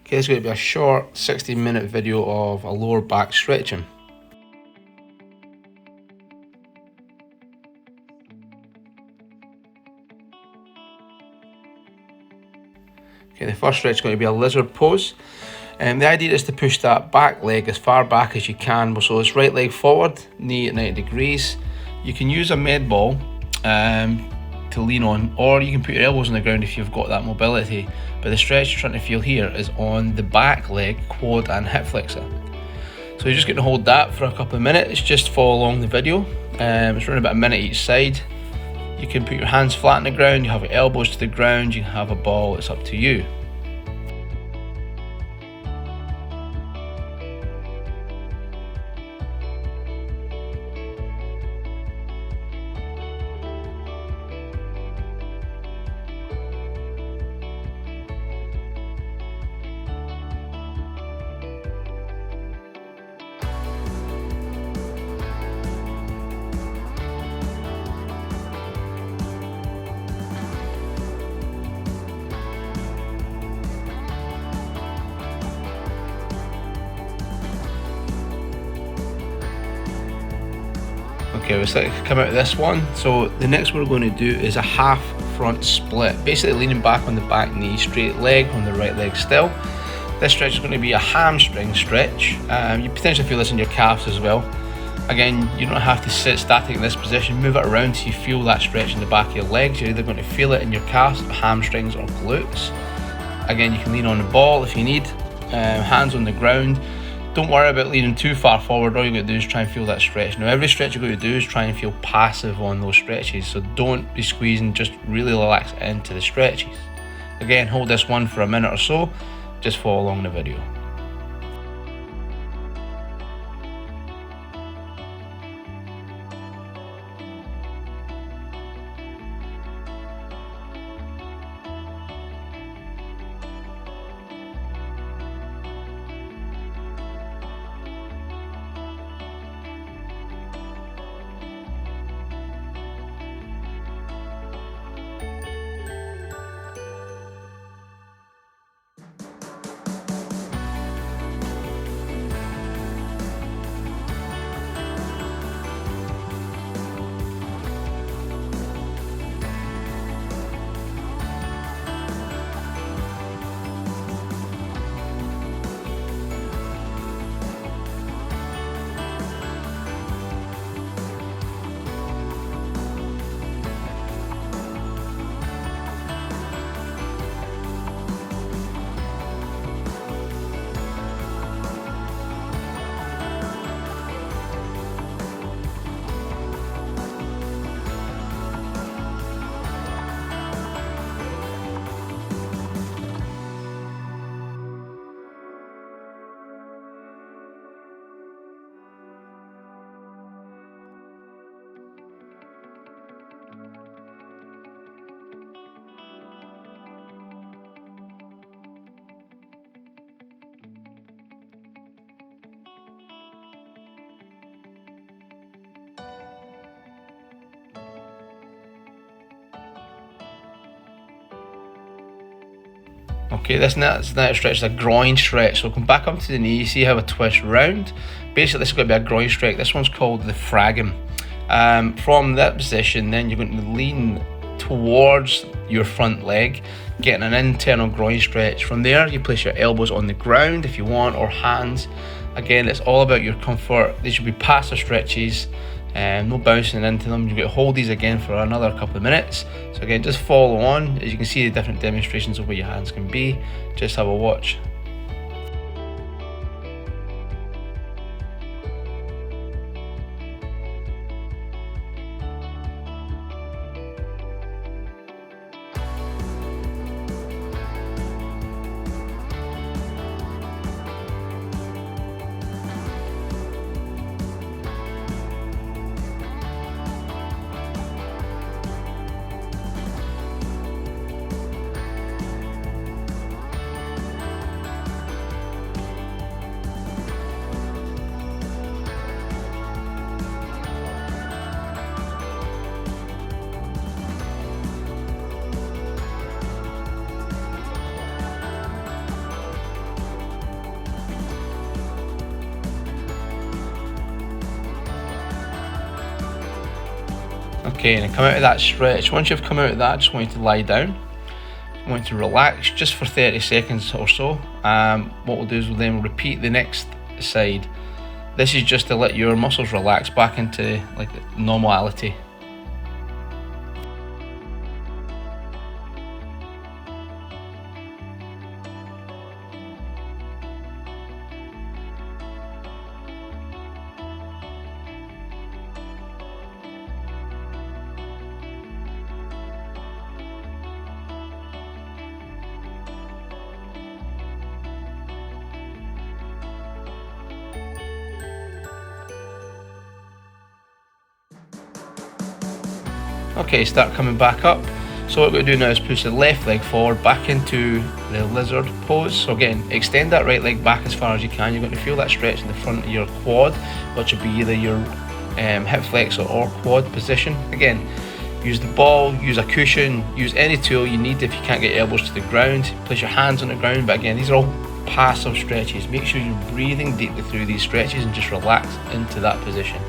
Okay, this is going to be a short 16-minute video of a lower back stretching. Okay, the first stretch is going to be a lizard pose. The idea is to push that back leg as far back as you can. So it's right leg forward, knee at 90 degrees. You can use a med ball to lean on, or you can put your elbows on the ground if you've got that mobility. But the stretch you're trying to feel here is on the back leg, quad and hip flexor. So you're just going to hold that for a couple of minutes. Just follow along the video. It's around about a minute each side. You can put your hands flat on the ground, you have your elbows to the ground, you can have a ball, it's up to you. Okay, let's come out of this one. So the next one we're going to do is a half front split. Basically leaning back on the back knee, straight leg on the right leg still. This stretch is going to be a hamstring stretch. You potentially feel this in your calves as well. Again, you don't have to sit static in this position. Move it around so you feel that stretch in the back of your legs. You're either going to feel it in your calves, hamstrings or glutes. Again, you can lean on the ball if you need. Hands on the ground. Don't worry about leaning too far forward. All you're going to do is try and feel that stretch. Now, every stretch you're going to do is try and feel passive on those stretches. So don't be squeezing, just really relax into the stretches. Again, hold this one for a minute or so. Just follow along the video. Okay, this next stretch is a groin stretch. So come back up to the knee, see how I twist round. Basically, this is going to be a groin stretch. This one's called the fragging. From that position, then you're going to lean towards your front leg, getting an internal groin stretch. From there, you place your elbows on the ground if you want, or hands. Again, it's all about your comfort. These should be passive stretches. No bouncing into them. You're going to hold these again for another couple of minutes. So again, just follow on. As you can see the different demonstrations of where your hands can be. Just have a watch. Okay, and come out of that stretch. Once you've come out of that, I just want you to lie down. I want you to relax just for 30 seconds or so. What we'll do is we'll then repeat the next side. This is just to let your muscles relax back into like normality. Okay, start coming back up. So what we're going to do now is push the left leg forward back into the lizard pose. So again, extend that right leg back as far as you can. You're going to feel that stretch in the front of your quad, which will be either your hip flexor or quad position. Again, use the ball, use a cushion, use any tool you need if you can't get your elbows to the ground. Place your hands on the ground, but again, these are all passive stretches. Make sure you're breathing deeply through these stretches and just relax into that position.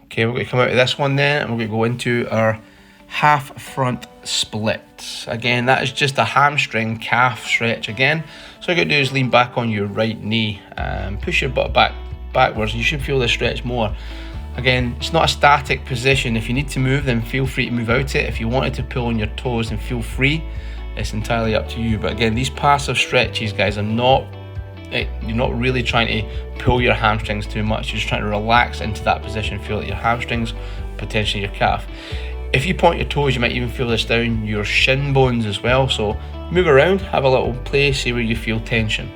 Okay, we're going to come out of this one then, and we're going to go into our half front split. Again, that is just a hamstring calf stretch again. So what you're going to do is lean back on your right knee and push your butt backwards. You should feel this stretch more. Again, it's not a static position. If you need to move, then feel free to move out it. If you wanted to pull on your toes, then feel free. It's entirely up to you. But again, these passive stretches, guys, you're not really trying to pull your hamstrings too much. You're just trying to relax into that position, feel like your hamstrings, potentially your calf. If you point your toes, you might even feel this down your shin bones as well. So move around, have a little play, see where you feel tension.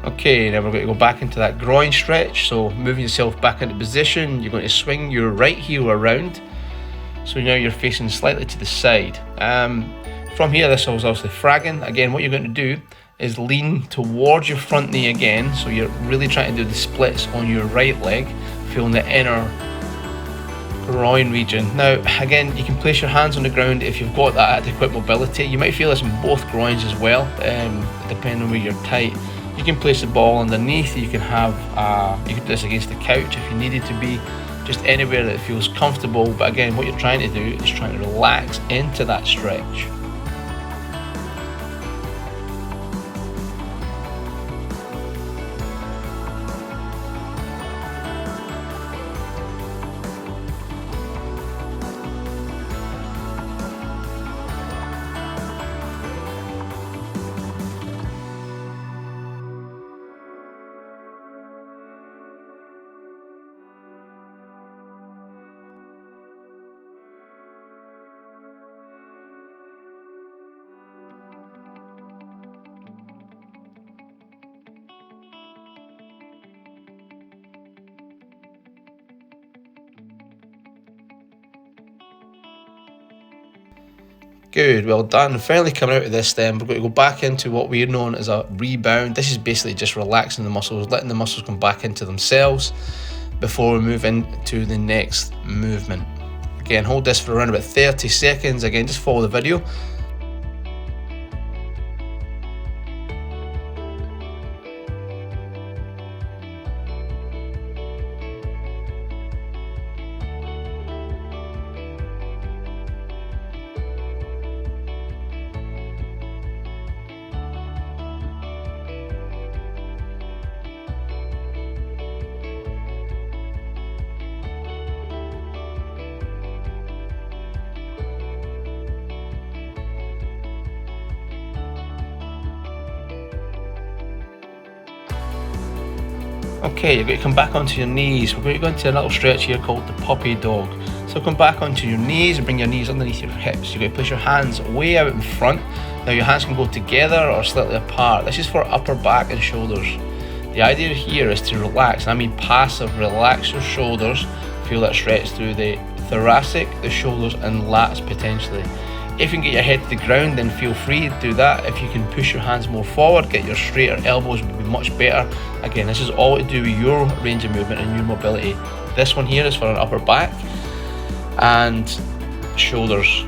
Okay, now we're going to go back into that groin stretch. So moving yourself back into position, you're going to swing your right heel around. So now you're facing slightly to the side. From here, this is obviously fragging. Again, what you're going to do is lean towards your front knee again. So you're really trying to do the splits on your right leg, feeling the inner groin region. Now, again, you can place your hands on the ground if you've got that adequate mobility. You might feel this in both groins as well, depending on where you're tight. You can place the ball underneath. You can you can do this against the couch if you needed to be, just anywhere that feels comfortable. But again, what you're trying to do is trying to relax into that stretch. Good, well done. Finally coming out of this then, we're going to go back into what we're known as a rebound. This is basically just relaxing the muscles, letting the muscles come back into themselves before we move into the next movement. Again, hold this for around about 30 seconds. Again, just follow the video. Okay, you're going to come back onto your knees. We're going to go into a little stretch here called the puppy dog. So come back onto your knees and bring your knees underneath your hips. You're going to place your hands way out in front. Now your hands can go together or slightly apart. This is for upper back and shoulders. The idea here is to relax, and I mean passive. Relax your shoulders. Feel that stretch through the thoracic, the shoulders and lats potentially. If you can get your head to the ground, then feel free to do that. If you can push your hands more forward, get your straighter elbows, would be much better. Again, this is all to do with your range of movement and your mobility. This one here is for an upper back and shoulders.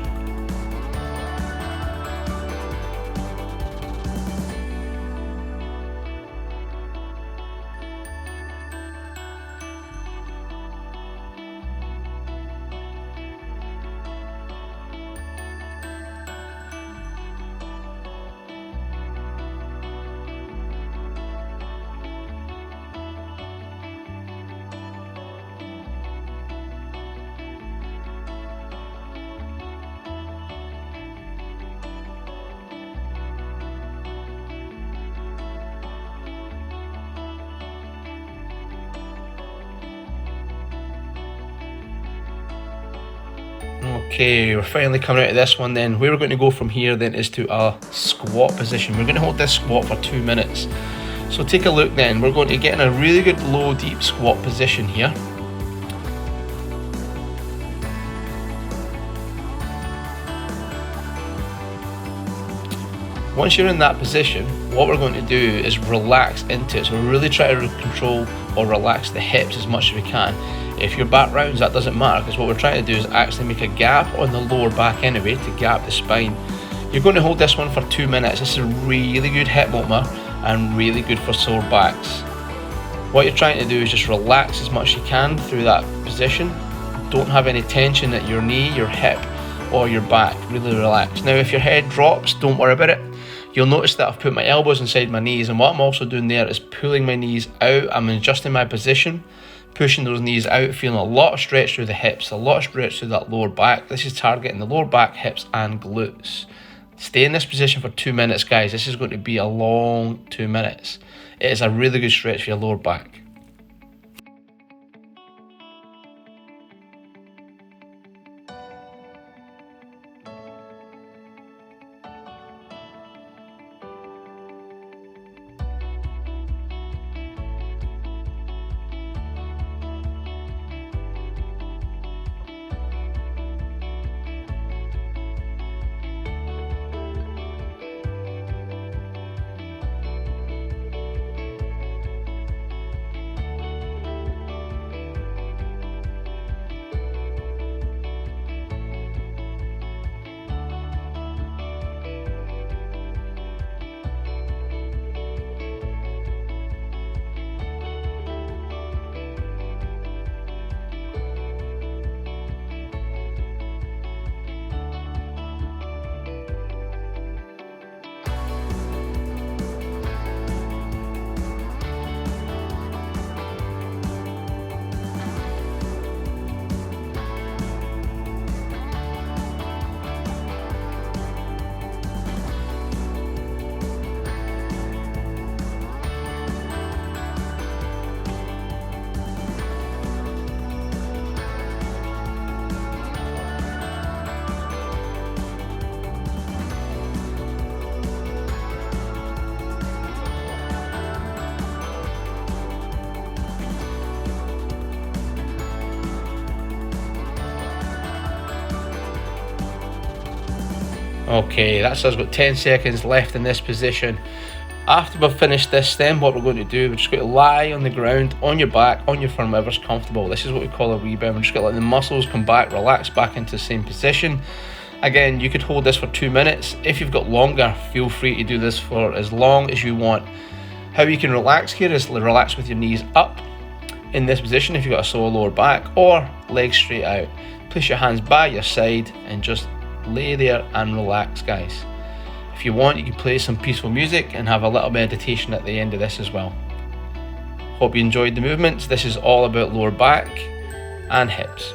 Okay, we're finally coming out of this one then. Where we're going to go from here then is to a squat position. We're going to hold this squat for 2 minutes. So take a look then. We're going to get in a really good low deep squat position here. Once you're in that position, what we're going to do is relax into it. So we're really trying to control or relax the hips as much as we can. If your back rounds, that doesn't matter, because what we're trying to do is actually make a gap on the lower back anyway to gap the spine. You're going to hold this one for 2 minutes. This is a really good hip opener and really good for sore backs. What you're trying to do is just relax as much as you can through that position. Don't have any tension at your knee, your hip or your back. Really relax. Now if your head drops, don't worry about it. You'll notice that I've put my elbows inside my knees, and what I'm also doing there is pulling my knees out. I'm adjusting my position, pushing those knees out, feeling a lot of stretch through the hips, a lot of stretch through that lower back. This is targeting the lower back, hips and glutes. Stay in this position for 2 minutes, guys. This is going to be a long 2 minutes. It is a really good stretch for your lower back. Okay, that's us, got 10 seconds left in this position. After we've finished this, then what we're going to do, we're just going to lie on the ground, on your back, on your front, wherever's comfortable. This is what we call a rebound. We're just going to let the muscles come back, relax back into the same position. Again, you could hold this for 2 minutes. If you've got longer, feel free to do this for as long as you want. How you can relax here is relax with your knees up in this position if you've got a sore lower back, or legs straight out. Place your hands by your side and just lay there and relax, guys. If you want, you can play some peaceful music and have a little meditation at the end of this as well. Hope you enjoyed the movements. This is all about lower back and hips.